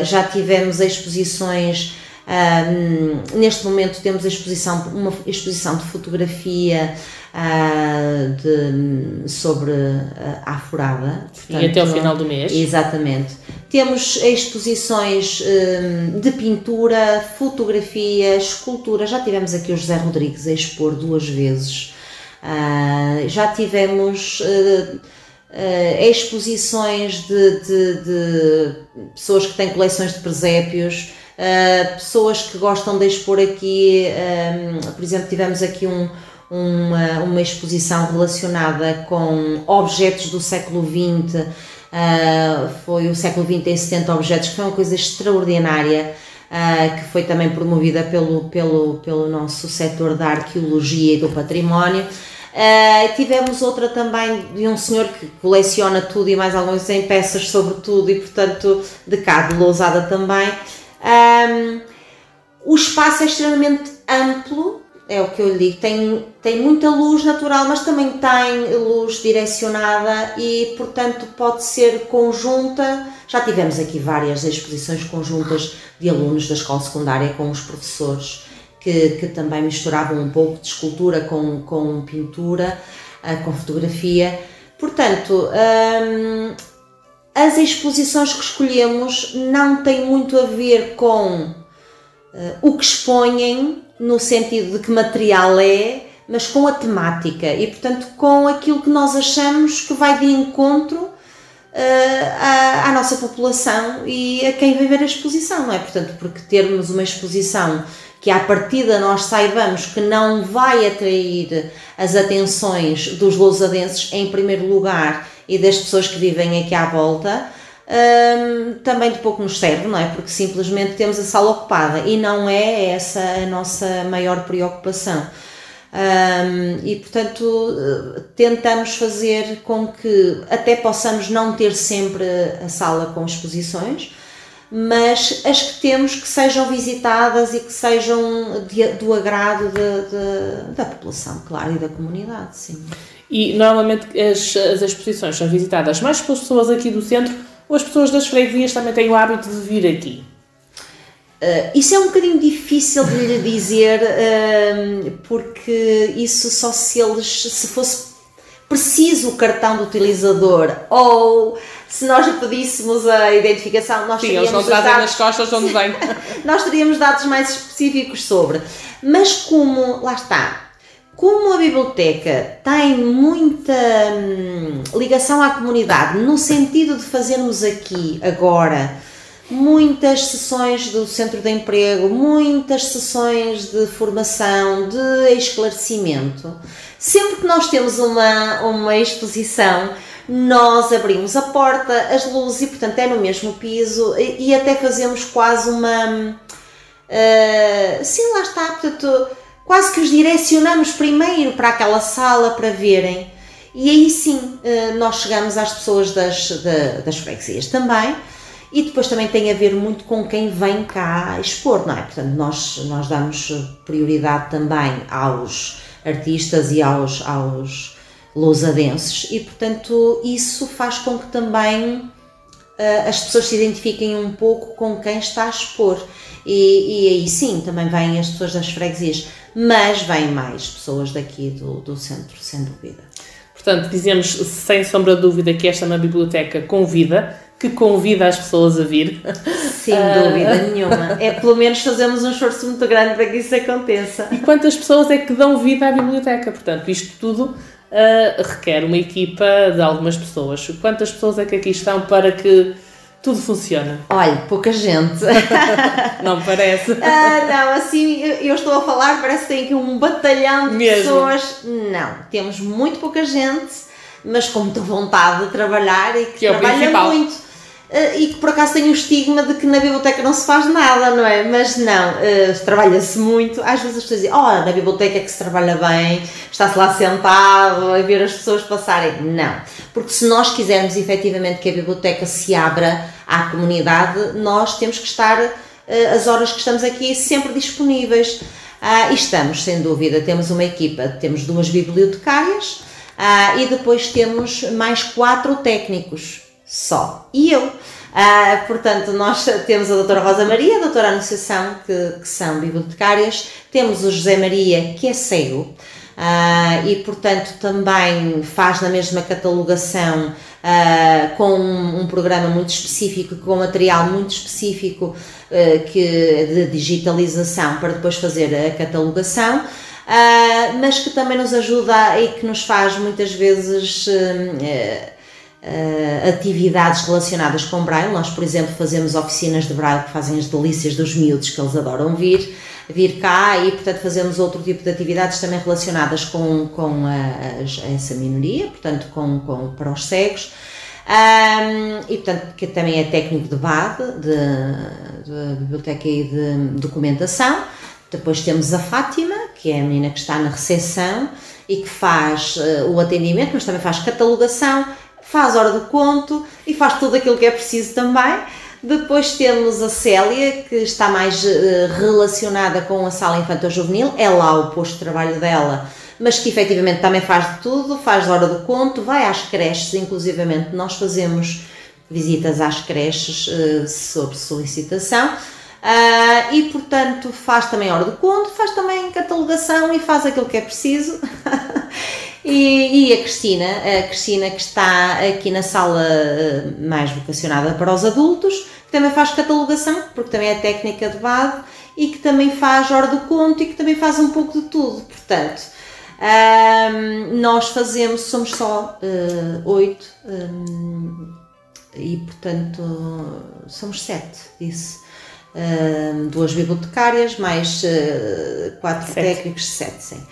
Speaker 4: Já tivemos exposições. Neste momento temos uma exposição de fotografia sobre a Aforada.
Speaker 1: Portanto, e até ao final do mês.
Speaker 4: Exatamente. Temos exposições de pintura, fotografia, escultura. Já tivemos aqui o José Rodrigues a expor 2 vezes. Já tivemos exposições de pessoas que têm coleções de presépios, pessoas que gostam de expor aqui, por exemplo, tivemos aqui uma exposição relacionada com objetos do século XX, foi o século XX em 70 objetos, que foi uma coisa extraordinária, que foi também promovida pelo nosso setor da arqueologia e do património. Tivemos outra também de um senhor que coleciona tudo e mais algumas 100 peças sobre tudo e portanto de cá de Lousada também. O espaço é extremamente amplo, é o que eu lhe digo, tem muita luz natural, mas também tem luz direcionada e portanto pode ser conjunta. Já tivemos aqui várias exposições conjuntas de alunos da escola secundária com os professores que também misturavam um pouco de escultura com pintura, com fotografia. Portanto, as exposições que escolhemos não têm muito a ver com o que expõem, no sentido de que material é, mas com a temática e, portanto, com aquilo que nós achamos que vai de encontro à nossa população e a quem vai ver a exposição, não é? Portanto, porque termos uma exposição que à partida nós saibamos que não vai atrair as atenções dos lousadenses em primeiro lugar e das pessoas que vivem aqui à volta, também de pouco nos serve, não é? Porque simplesmente temos a sala ocupada e não é essa a nossa maior preocupação. E portanto tentamos fazer com que até possamos não ter sempre a sala com exposições, mas as que temos que sejam visitadas e que sejam do agrado da população, claro, e da comunidade, sim.
Speaker 1: E normalmente as exposições são visitadas mais pelas pessoas aqui do centro ou as pessoas das freguesias também têm o hábito de vir aqui?
Speaker 4: Isso é um bocadinho difícil de lhe dizer, porque isso só se fosse preciso o cartão do utilizador ou se nós lhe pedíssemos a identificação, nós
Speaker 1: sim, eles não trazem nas costas onde vem.
Speaker 4: Nós teríamos dados mais específicos sobre. Mas como, lá está, Como a biblioteca tem muita ligação à comunidade, no sentido de fazermos aqui, agora, muitas sessões do Centro de Emprego, muitas sessões de formação, de esclarecimento, sempre que nós temos uma exposição, nós abrimos a porta, as luzes, e portanto é no mesmo piso, e até fazemos quase sim, lá está, portanto, quase que os direcionamos primeiro para aquela sala para verem, e aí sim nós chegamos às pessoas das freguesias também, e depois também tem a ver muito com quem vem cá expor, não é? Portanto, nós damos prioridade também aos artistas e aos lousadenses, e portanto isso faz com que também as pessoas se identifiquem um pouco com quem está a expor, e aí sim também vêm as pessoas das freguesias, mas vêm mais pessoas daqui do centro, sem dúvida.
Speaker 1: Portanto, dizemos sem sombra de dúvida que esta é uma biblioteca que convida as pessoas a vir.
Speaker 4: Sem dúvida nenhuma. Pelo menos fazemos um esforço muito grande para que isso aconteça.
Speaker 1: E quantas pessoas é que dão vida à biblioteca? Portanto, isto tudo requer uma equipa de algumas pessoas. Quantas pessoas é que aqui estão para que tudo funcione?
Speaker 4: Olha, pouca gente.
Speaker 1: Não parece?
Speaker 4: Não, assim, eu estou a falar, parece que tem aqui um batalhão de pessoas. Não, temos muito pouca gente, mas com muita vontade de trabalhar e que trabalha muito. E que por acaso tem o estigma de que na biblioteca não se faz nada, não é? Mas não, trabalha-se muito. Às vezes as pessoas dizem, na biblioteca é que se trabalha bem, está-se lá sentado a ver as pessoas passarem. Não, porque se nós quisermos efetivamente que a biblioteca se abra à comunidade, nós temos que estar, as horas que estamos aqui, sempre disponíveis. E estamos, sem dúvida, temos uma equipa, temos 2 bibliotecárias e depois temos mais 4 técnicos. Só. E eu. Portanto, nós temos a doutora Rosa Maria, a doutora Anunciação, que são bibliotecárias, temos o José Maria, que é cego, e portanto também faz na mesma catalogação com um programa muito específico, com material muito específico de digitalização para depois fazer a catalogação. Mas que também nos ajuda e que nos faz muitas vezes atividades relacionadas com Braille. Nós, por exemplo, fazemos oficinas de Braille que fazem as delícias dos miúdos, que eles adoram vir cá, e portanto fazemos outro tipo de atividades também relacionadas com essa minoria, portanto para os cegos, e portanto que também é técnico de BAD, de Biblioteca e de Documentação. Depois temos a Fátima, que é a menina que está na recepção e que faz o atendimento, mas também faz catalogação, faz hora do conto e faz tudo aquilo que é preciso também. Depois temos a Célia, que está mais relacionada com a sala infantil-juvenil, é lá o posto de trabalho dela, mas que efetivamente também faz de tudo, faz hora do conto, vai às creches, inclusivamente nós fazemos visitas às creches sob solicitação, e portanto faz também hora do conto, faz também catalogação e faz aquilo que é preciso. E a Cristina que está aqui na sala mais vocacionada para os adultos, que também faz catalogação, porque também é técnica de BAD, e que também faz hora do conto e que também faz um pouco de tudo. Portanto, nós somos só 8, e portanto somos 7, disse. 2 bibliotecárias, mais 4 técnicos, 7, sim.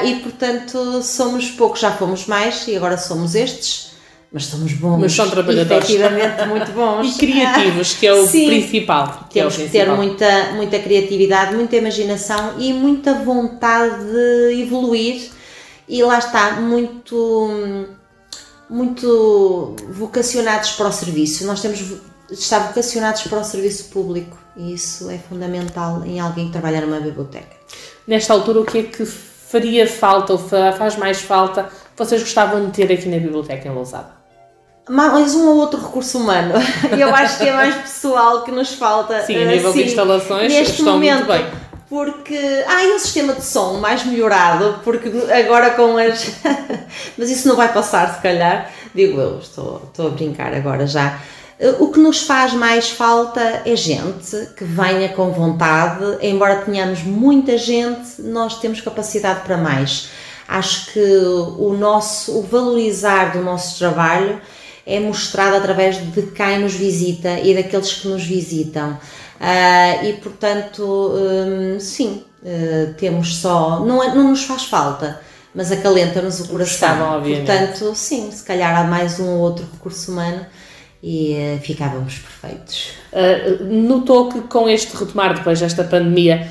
Speaker 4: E portanto somos poucos, já fomos mais e agora somos estes, mas somos bons,
Speaker 1: mas são trabalhadores,
Speaker 4: efetivamente muito bons
Speaker 1: e criativos, que é o principal.
Speaker 4: Temos que ter muita criatividade, muita imaginação e muita vontade de evoluir, e lá está, muito vocacionados para o serviço. Nós temos estar vocacionados para o serviço público, e isso é fundamental em alguém que trabalha numa biblioteca.
Speaker 1: Nesta altura, o que é que faria falta ou faz mais falta, vocês gostavam de ter aqui na biblioteca em Lousada?
Speaker 4: Mais um ou outro recurso humano. Eu acho que é mais pessoal que nos falta.
Speaker 1: Sim, a nível de instalações estão
Speaker 4: momento,
Speaker 1: muito bem.
Speaker 4: Porque e um sistema de som mais melhorado, porque agora com as... Mas isso não vai passar, se calhar, digo eu, estou a brincar agora já. O que nos faz mais falta é gente que venha com vontade, embora tenhamos muita gente, nós temos capacidade para mais. Acho que o valorizar do nosso trabalho é mostrado através de quem nos visita e daqueles que nos visitam. E portanto, sim, temos só, não nos faz falta, mas acalenta-nos o coração. Portanto, sim, se calhar há mais um ou outro recurso humano e ficávamos perfeitos.
Speaker 1: Notou que com este retomar depois desta pandemia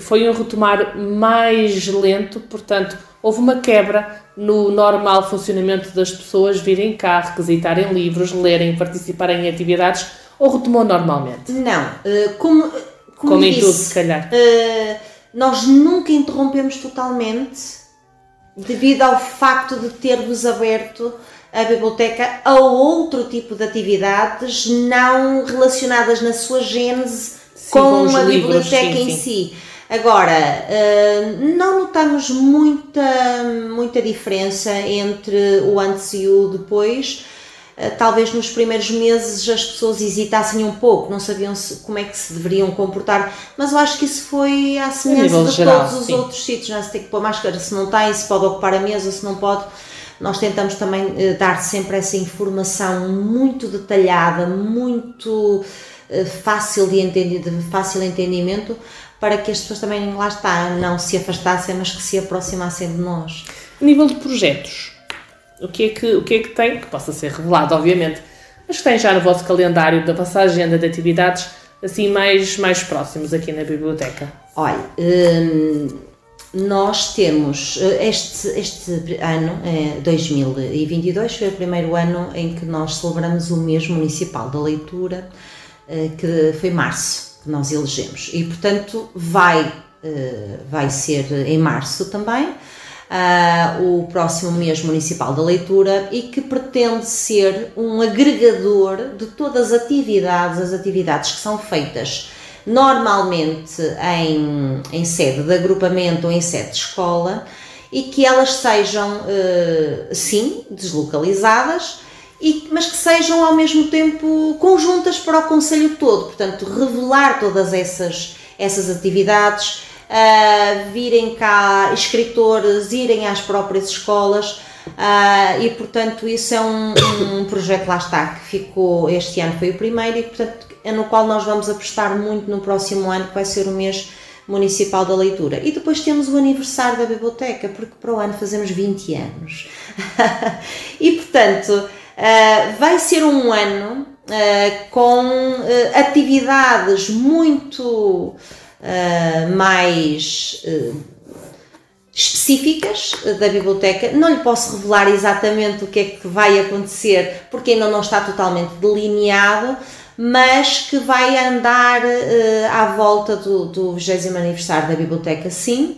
Speaker 1: foi um retomar mais lento, portanto houve uma quebra no normal funcionamento das pessoas virem cá, requisitarem livros, lerem, participarem em atividades, ou retomou normalmente?
Speaker 4: Não, como
Speaker 1: em
Speaker 4: disse,
Speaker 1: tudo, se calhar.
Speaker 4: Nós nunca interrompemos totalmente devido ao facto de termos aberto a biblioteca a outro tipo de atividades não relacionadas na sua gênese com a biblioteca em si. Agora, não notamos muita diferença entre o antes e o depois. Talvez nos primeiros meses as pessoas hesitassem um pouco, não sabiam como é que se deveriam comportar, mas eu acho que isso foi à semelhança de
Speaker 1: geral,
Speaker 4: todos os outros sítios, não é? Se tem que pôr máscara, se não tem, se pode ocupar a mesa, se não pode. Nós tentamos também dar sempre essa informação muito detalhada, muito fácil de entendimento, para que as pessoas também, lá está, não se afastassem, mas que se aproximassem de nós.
Speaker 1: A nível de projetos, o que é que tem, que possa ser revelado, obviamente, mas que tem já no vosso calendário, da vossa agenda de atividades, assim, mais próximos aqui na biblioteca?
Speaker 4: Olha, nós temos, este ano, 2022, foi o primeiro ano em que nós celebramos o mês municipal da leitura, que foi março, que nós elegemos, e portanto vai ser em março também, o próximo mês municipal da leitura, e que pretende ser um agregador de todas as atividades que são feitas normalmente em sede de agrupamento ou em sede de escola, e que elas sejam, sim, deslocalizadas, mas que sejam ao mesmo tempo conjuntas para o concelho todo, portanto revelar todas essas atividades, virem cá escritores, irem às próprias escolas, e portanto isso é um projeto, lá está, que ficou, este ano foi o primeiro, e portanto é no qual nós vamos apostar muito no próximo ano, que vai ser o mês municipal da leitura. E depois temos o aniversário da biblioteca, porque para o ano fazemos 20 anos. E portanto vai ser um ano com atividades muito mais específicas da biblioteca. Não lhe posso revelar exatamente o que é que vai acontecer, porque ainda não está totalmente delineado, mas que vai andar à volta do 20º aniversário da biblioteca, sim.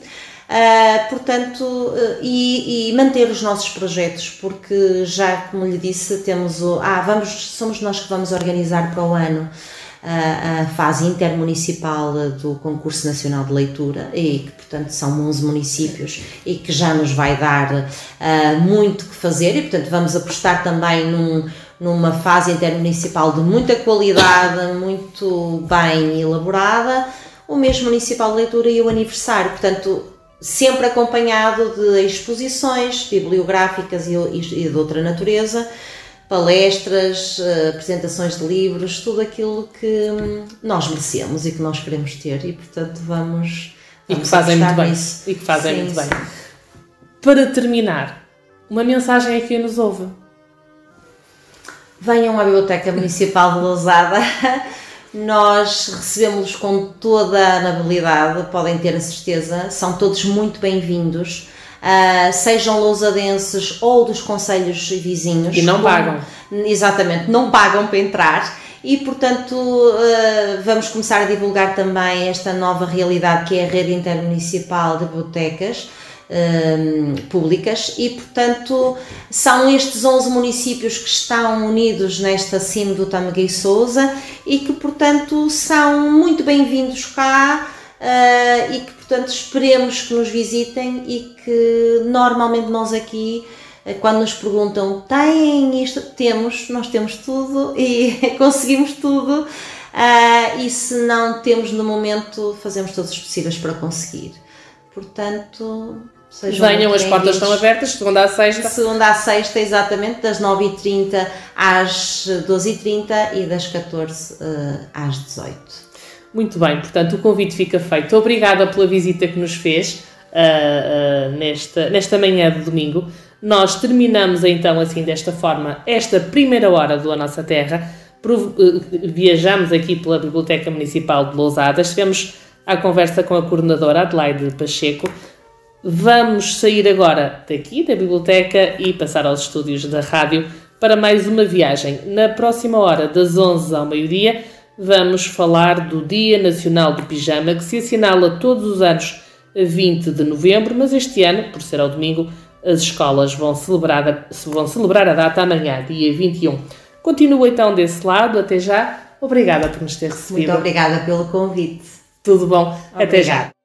Speaker 4: Portanto, e manter os nossos projetos, porque já, como lhe disse, somos nós que vamos organizar para o ano a fase intermunicipal do Concurso Nacional de Leitura, e que portanto são 11 municípios e que já nos vai dar muito que fazer, e portanto vamos apostar também numa fase intermunicipal de muita qualidade, muito bem elaborada, o mês municipal de leitura e o aniversário, portanto sempre acompanhado de exposições bibliográficas e de outra natureza, palestras, apresentações de livros, tudo aquilo que nós merecemos e que nós queremos ter, e portanto vamos
Speaker 1: e que fazem muito bem. E que fazem muito bem. Para terminar, uma mensagem a quem nos ouve.
Speaker 4: Venham à Biblioteca Municipal de Lousada. Nós recebemos-los com toda a amabilidade, podem ter a certeza, são todos muito bem-vindos, sejam lousadenses ou dos concelhos vizinhos.
Speaker 1: E não pagam.
Speaker 4: Exatamente, não pagam para entrar, e portanto vamos começar a divulgar também esta nova realidade que é a Rede Intermunicipal de Bibliotecas públicas, e portanto são estes 11 municípios que estão unidos nesta CIM do Tâmega e Sousa, e que portanto são muito bem-vindos cá, e que portanto esperemos que nos visitem, e que normalmente nós aqui quando nos perguntam, têm isto? Nós temos tudo e conseguimos tudo, e se não temos no momento, fazemos todos os possíveis para conseguir. Portanto,
Speaker 1: venham, as portas estão abertas, segunda à sexta.
Speaker 4: Segunda à sexta, exatamente, das 9h30 às 12h30 e das 14 às 18h.
Speaker 1: Muito bem, portanto o convite fica feito. Obrigada pela visita que nos fez nesta manhã de domingo. Nós terminamos então assim desta forma esta primeira hora do A Nossa Terra. Viajamos aqui pela Biblioteca Municipal de Lousada, estivemos à conversa com a coordenadora Adelaide Pacheco. Vamos sair agora daqui da biblioteca e passar aos estúdios da rádio para mais uma viagem. Na próxima hora, das 11 ao meio-dia, vamos falar do Dia Nacional do Pijama, que se assinala todos os anos a 20 de novembro, mas este ano, por ser ao domingo, as escolas vão celebrar a data amanhã, dia 21. Continua então desse lado, até já. Obrigada por nos ter recebido.
Speaker 4: Muito obrigada pelo convite.
Speaker 1: Tudo bom, até já.